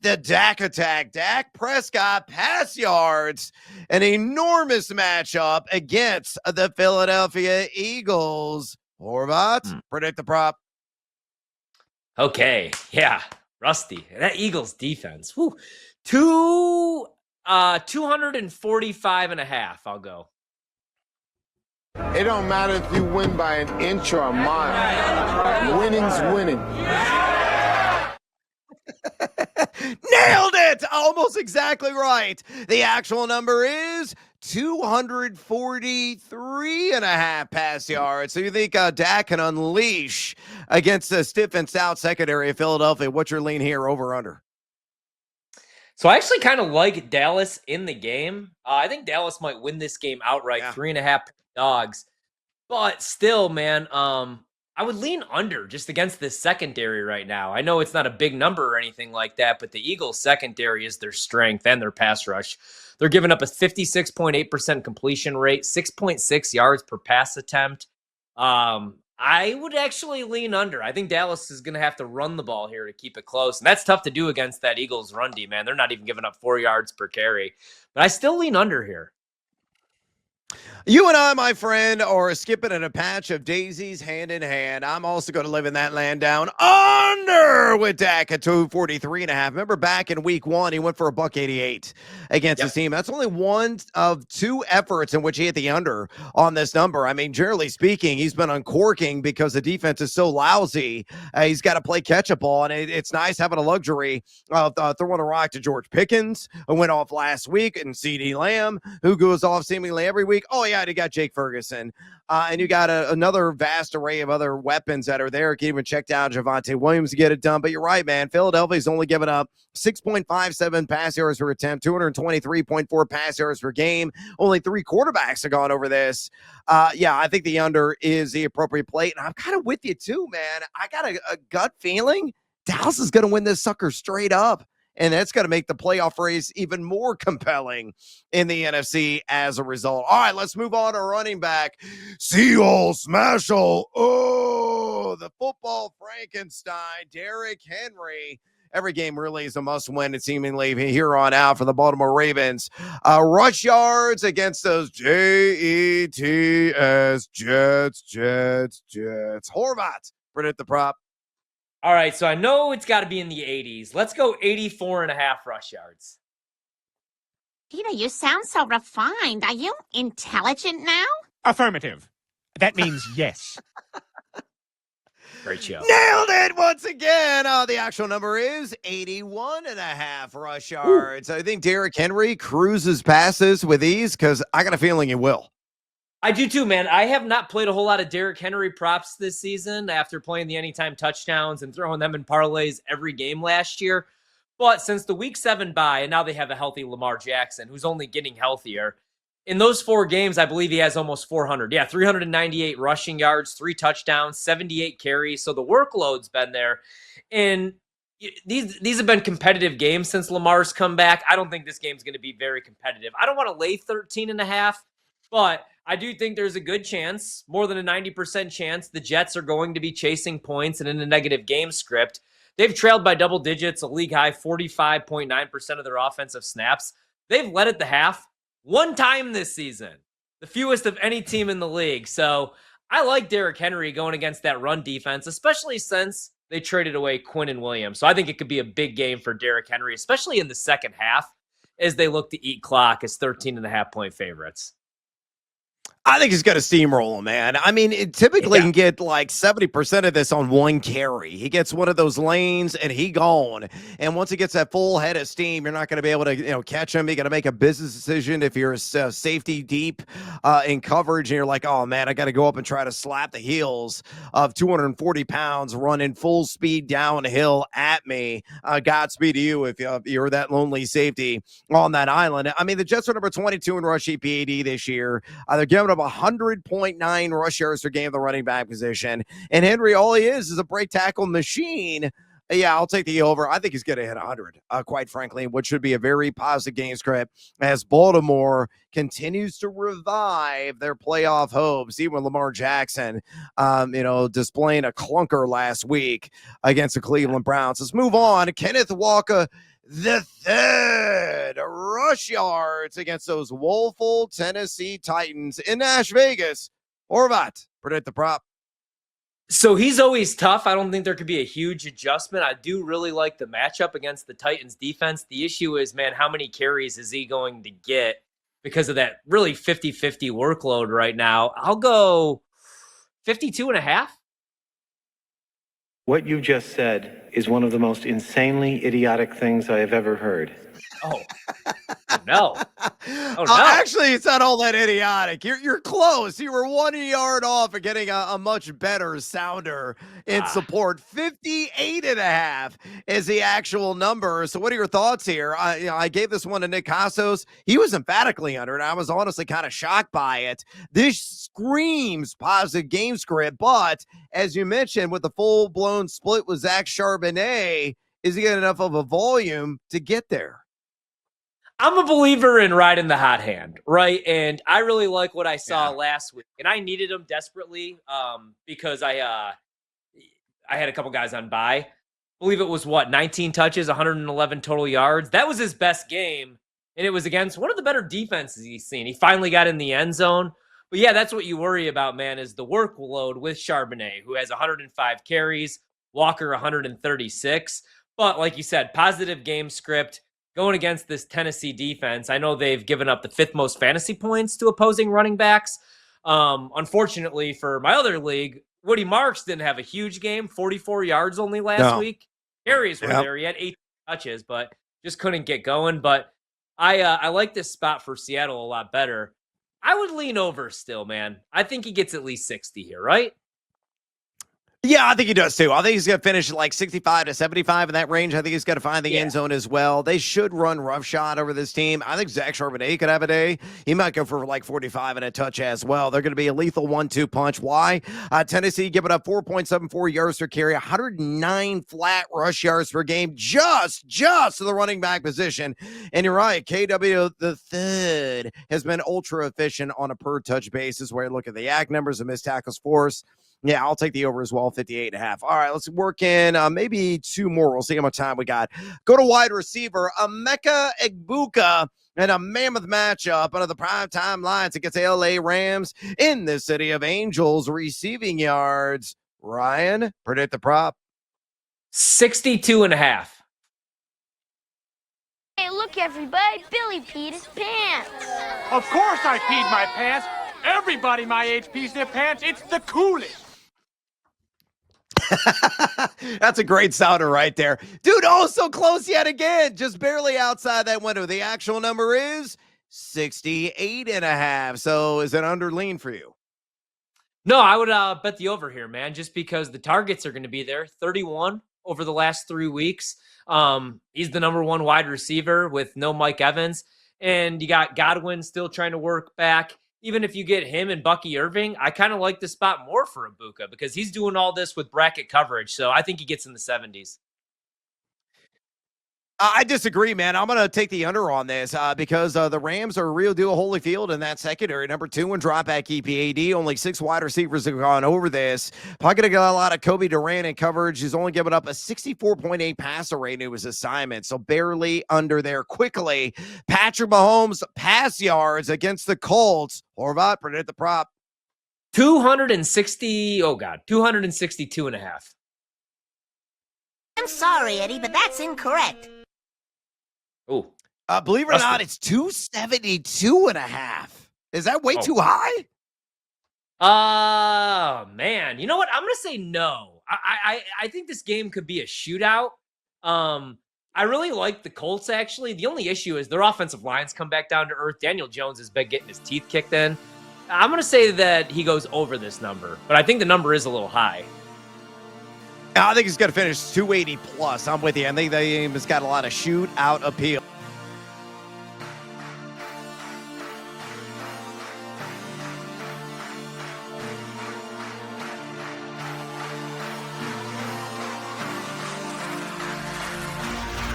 the Dak attack. Dak Prescott pass yards, an enormous matchup against the Philadelphia Eagles. Horvat, predict the prop. Okay, yeah, Rusty. That Eagles defense. Whew. 245.5. I'll go. It don't matter if you win by an inch or a mile. Winning's winning. Nailed it! Almost exactly right. The actual number is 243.5 pass yards. So you think Dak can unleash against the stiff and stout secondary of Philadelphia? What's your lean here, over under? So I actually kind of like Dallas in the game. I think Dallas might win this game outright, 3.5 dogs. But still, man, I would lean under just against this secondary right now. I know it's not a big number or anything like that, but the Eagles secondary is their strength and their pass rush. They're giving up a 56.8% completion rate, 6.6 yards per pass attempt. I would actually lean under. I think Dallas is going to have to run the ball here to keep it close. And that's tough to do against that Eagles run D, man. They're not even giving up 4 yards per carry. But I still lean under here. You and I, my friend, are skipping in a patch of daisies hand in hand. I'm also going to live in that land down under with Dak at 243.5. Remember back in week 1, he went for $188 against his team. That's only one of 2 efforts in which he hit the under on this number. I mean, generally speaking, he's been uncorking because the defense is so lousy. He's got to play catch-up ball, and it's nice having a luxury of throwing a rock to George Pickens, who went off last week, and CeeDee Lamb, who goes off seemingly every week. Oh, yeah, you got Jake Ferguson. And you got another vast array of other weapons that are there. You can even check down Javonte Williams to get it done. But you're right, man. Philadelphia's only given up 6.57 pass yards per attempt, 223.4 pass yards per game. Only 3 quarterbacks have gone over this. Yeah, I think the under is the appropriate play. And I'm kind of with you too, man. I got a gut feeling Dallas is going to win this sucker straight up. And that's going to make the playoff race even more compelling in the NFC as a result. All right, let's move on to running back. Seal Smashel. Oh, the football Frankenstein, Derrick Henry. Every game really is a must-win, and seemingly here on out for the Baltimore Ravens. Rush yards against those Jets. Horvat, predict the prop. All right, so I know it's got to be in the 80s. Let's go 84.5 rush yards. Peter, you sound so refined. Are you intelligent now? Affirmative. That means yes. Great show. Nailed it once again. The actual number is 81.5 rush yards. I think Derrick Henry cruises passes with ease because I got a feeling he will. I do too, man. I have not played a whole lot of Derrick Henry props this season after playing the anytime touchdowns and throwing them in parlays every game last year. But since the week 7 bye, and now they have a healthy Lamar Jackson, who's only getting healthier. In those 4 games, I believe he has almost 400. Yeah, 398 rushing yards, 3 touchdowns, 78 carries. So the workload's been there. And these have been competitive games since Lamar's come back. I don't think this game's going to be very competitive. I don't want to lay 13.5, but I do think there's a good chance, more than a 90% chance, the Jets are going to be chasing points and in a negative game script. They've trailed by double digits, a league high 45.9% of their offensive snaps. They've led at the half 1 time this season, the fewest of any team in the league. So I like Derrick Henry going against that run defense, especially since they traded away Quinnen Williams. So I think it could be a big game for Derrick Henry, especially in the second half as they look to eat clock as 13.5 point favorites. I think he's going to steamroll him, man. I mean, it typically can get like 70% of this on 1 carry. He gets one of those lanes and he gone. And once he gets that full head of steam, you're not going to be able to, catch him. You got to make a business decision if you're safety deep in coverage and you're like, oh man, I got to go up and try to slap the heels of 240 pounds running full speed downhill at me. Godspeed to you if you're that lonely safety on that island. I mean, the Jets are number 22 in rush EPAD this year. They're giving up 100.9 rush yards per game of the running back position. And Henry, all he is a break tackle machine. Yeah, I'll take the over. I think he's going to hit 100, quite frankly, which should be a very positive game script as Baltimore continues to revive their playoff hopes, even with Lamar Jackson, displaying a clunker last week against the Cleveland Browns. Let's move on. Kenneth Walker III rush yards against those woeful Tennessee Titans in Nash Vegas. Horvat, predict the prop. So he's always tough. I don't think there could be a huge adjustment. I do really like the matchup against the Titans defense. The issue is, man, how many carries is he going to get because of that really 50-50 workload right now? I'll go 52.5. What you just said is one of the most insanely idiotic things I have ever heard. Oh, no. Oh, no. Actually, it's not all that idiotic. You're close. You were 1 yard off of getting a much better sounder in support. 58.5 is the actual number. So what are your thoughts here? I gave this one to Nick Cassos. He was emphatically under it. I was honestly kind of shocked by it. This screams positive game script, but as you mentioned, with the full-blown split with Zach Charbonnet, is he got enough of a volume to get there? I'm a believer in riding the hot hand, right? And I really like what I saw last week, and I needed him desperately because I had a couple guys on bye. I believe it was 19 touches, 111 total yards. That was his best game, and it was against one of the better defenses he's seen. He finally got in the end zone. But yeah, that's what you worry about, man, is the workload with Charbonnet, who has 105 carries, Walker 136. But like you said, positive game script. Going against this Tennessee defense, I know they've given up the 5th most fantasy points to opposing running backs. Unfortunately for my other league, Woody Marks didn't have a huge game, 44 yards only last week. Carries were there. He had 8 touches, but just couldn't get going. But I like this spot for Seattle a lot better. I would lean over still, man. I think he gets at least 60 here, right? Yeah, I think he does too. I think he's going to finish at like 65 to 75 in that range. I think he's going to find the end zone as well. They should run roughshod over this team. I think Zach Charbonnet could have a day. He might go for like 45 and a touch as well. They're going to be a lethal 1-2 punch. Why? Tennessee giving up 4.74 yards per carry, 109 flat rush yards per game, just to the running back position. And you're right, KW III has been ultra efficient on a per touch basis. Where you look at the YAC numbers and missed tackles force. Yeah, I'll take the over as well, 58.5. All right, let's work in maybe 2 more. We'll see how much time we got. Go to wide receiver, Emeka Egbuka, and a mammoth matchup under the primetime lines against the LA Rams in the City of Angels. Receiving yards, Ryan, predict the prop. 62.5. Hey, look, everybody, Billy peed his pants. Of course I peed my pants. Everybody my age pees their pants. It's the coolest. That's a great sounder right there. Dude, oh, so close yet again. Just barely outside that window. The actual number is 68.5. So is it under lean for you? No, I would bet the over here, man, just because the targets are going to be there. 31 over the last 3 weeks. He's the number 1 wide receiver with no Mike Evans. And you got Godwin still trying to work back. Even if you get him and Bucky Irving, I kind of like the spot more for Egbuka because he's doing all this with bracket coverage. So I think he gets in the 70s. I disagree, man. I'm going to take the under on this because the Rams are a real deal Holyfield in that secondary. Number 2 in drop back EPAD. Only 6 wide receivers have gone over this. Pocket got a lot of Kobe Durant in coverage. He's only given up a 64.8 passer rate in his assignment, so barely under there. Quickly, Patrick Mahomes pass yards against the Colts. Horvat, predict the prop. 262.5. I'm sorry, Eddie, but that's incorrect. Oh, believe it or not, it's 272.5. Is that way too high? Man, you know what? I'm gonna say no. I think this game could be a shootout. I really like the Colts, actually. The only issue is their offensive lines come back down to earth. Daniel Jones has been getting his teeth kicked in. I'm gonna say that he goes over this number, but I think the number is a little high. I think he's going to finish 280 plus. I'm with you. I think the game has got a lot of shootout appeal.